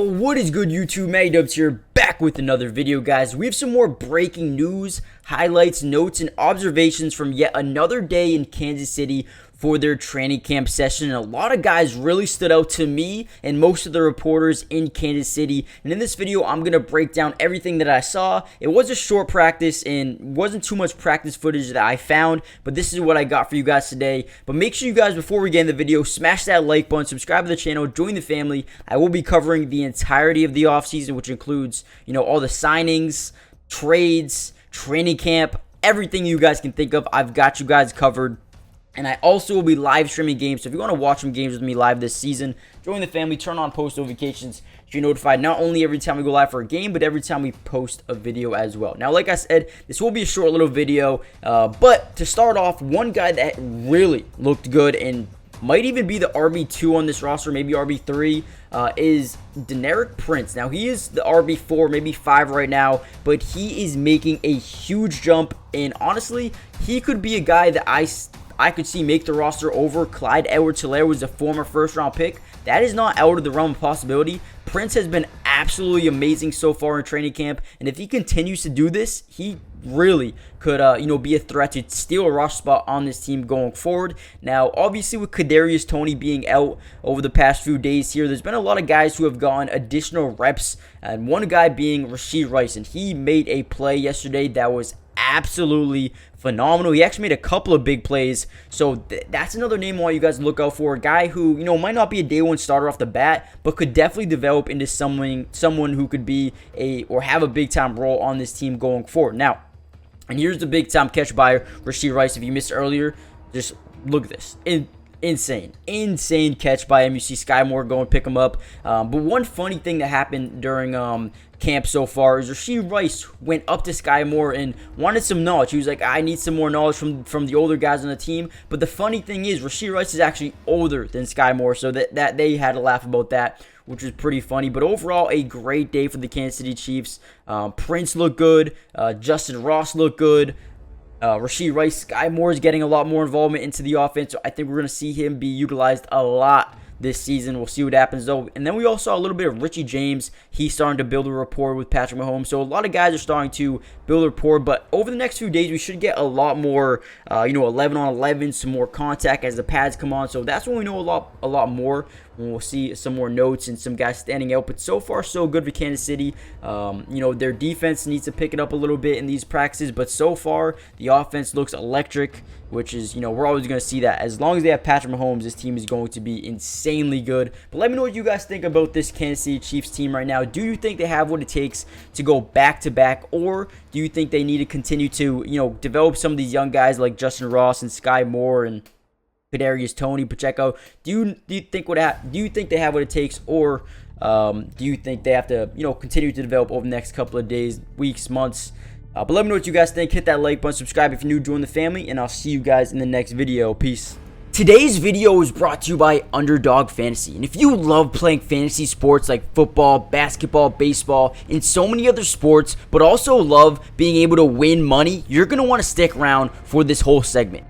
What is good, YouTube? Matty Dubs here, back with another video, guys. We have some more breaking news, highlights, notes, and observations from yet another day in Kansas City for their training camp session. And a lot of guys really stood out to me and most of the reporters in Kansas City. And in this video, I'm going to break down everything that I saw. It was a short practice and wasn't too much practice footage that I found, but this is what I got for you guys today. But make sure you guys, before we get in the video, smash that like button, subscribe to the channel, join the family. I will be covering the entirety of the offseason, which includes, all the signings, trades, training camp, everything you guys can think of. I've got you guys covered. And I also will be live streaming games, so if you want to watch some games with me live this season, join the family, turn on post notifications so you're notified not only every time we go live for a game, but every time we post a video as well. Now, like I said, this will be a short little video, but to start off, one guy that really looked good and might even be the RB2 on this roster, maybe RB3, is Deneric Prince. Now, he is the RB4, maybe 5 right now, but he is making a huge jump, and honestly, he could be a guy that I could see make the roster over Clyde Edwards-Helaire, was a former first-round pick. That is not out of the realm of possibility. Prince has been absolutely amazing so far in training camp, and if he continues to do this, he really could, be a threat to steal a roster spot on this team going forward. Now, obviously, with Kadarius Toney being out over the past few days here, there's been a lot of guys who have gotten additional reps, and one guy being Rashee Rice, and he made a play yesterday that was absolutely phenomenal. He actually made a couple of big plays, so that's another name I want you guys to look out for. A guy who, might not be a day one starter off the bat, but could definitely develop into someone who could be or have a big time role on this team going forward. Now, and here's the big time catch by Rashee Rice. If you missed earlier, just look at this. Insane catch by him. You see Sky Moore go and pick him up. But one funny thing that happened during camp so far is Rashee Rice went up to Sky Moore and wanted some knowledge. He was like, I need some more knowledge from the older guys on the team. But the funny thing is, Rashee Rice is actually older than Sky Moore, so that they had to laugh about that, which was pretty funny. But overall, a great day for the Kansas City Chiefs. Prince looked good. Justin Ross looked good. Rashee Rice, Sky Moore is getting a lot more involvement into the offense, so I think we're going to see him be utilized a lot this season. We'll see what happens, though. And then we also saw a little bit of Richie James. He's starting to build a rapport with Patrick Mahomes, so a lot of guys are starting to build a rapport. But over the next few days, we should get a lot more, 11 on 11, some more contact as the pads come on. So that's when we know a lot more. When we'll see some more notes and some guys standing out. But so far, so good for Kansas City. Their defense needs to pick it up a little bit in these practices. But so far, the offense looks electric, which is, we're always going to see that. As long as they have Patrick Mahomes, this team is going to be insanely good. But let me know what you guys think about this Kansas City Chiefs team right now. Do you think they have what it takes to go back-to-back? Or do you think they need to continue to, develop some of these young guys like Justin Ross and Sky Moore and Kadarius Toney, Pacheco? Do you think they have what it takes, or do you think they have to continue to develop over the next couple of days, weeks, months? But let me know what you guys think. Hit that like button, subscribe if you're new, join the family, and I'll see you guys in the next video. Peace. Today's video is brought to you by Underdog Fantasy. And if you love playing fantasy sports like football, basketball, baseball, and so many other sports, but also love being able to win money, you're going to want to stick around for this whole segment.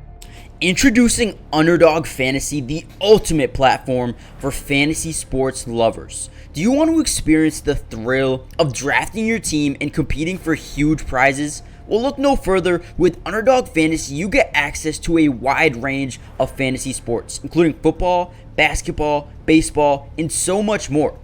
Introducing Underdog Fantasy, the ultimate platform for fantasy sports lovers. Do you want to experience the thrill of drafting your team and competing for huge prizes? Well, look no further. With Underdog Fantasy, you get access to a wide range of fantasy sports, including football, basketball, baseball, and so much more.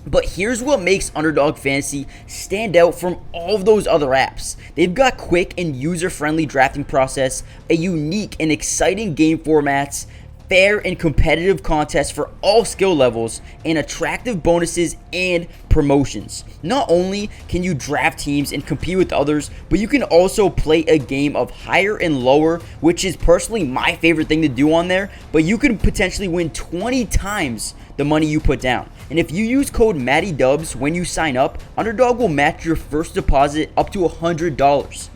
But here's what makes Underdog Fantasy stand out from all of those other apps. They've got quick and user-friendly drafting process, a unique and exciting game formats, fair and competitive contests for all skill levels, and attractive bonuses and promotions. Not only can you draft teams and compete with others, but you can also play a game of higher and lower, which is personally my favorite thing to do on there, but you can potentially win 20 times the money you put down. And if you use code MattyDubs when you sign up, Underdog will match your first deposit up to $100.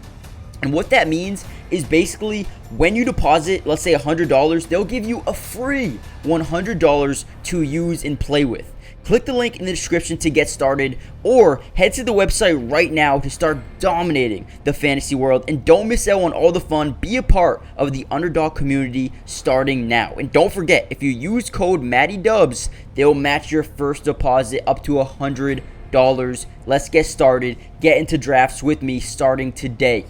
And what that means is basically when you deposit, let's say $100, they'll give you a free $100 to use and play with. Click the link in the description to get started, or head to the website right now to start dominating the fantasy world. And don't miss out on all the fun. Be a part of the underdog community starting now. And don't forget, if you use code MattyDubs, they'll match your first deposit up to $100. Let's get started. Get into drafts with me starting today.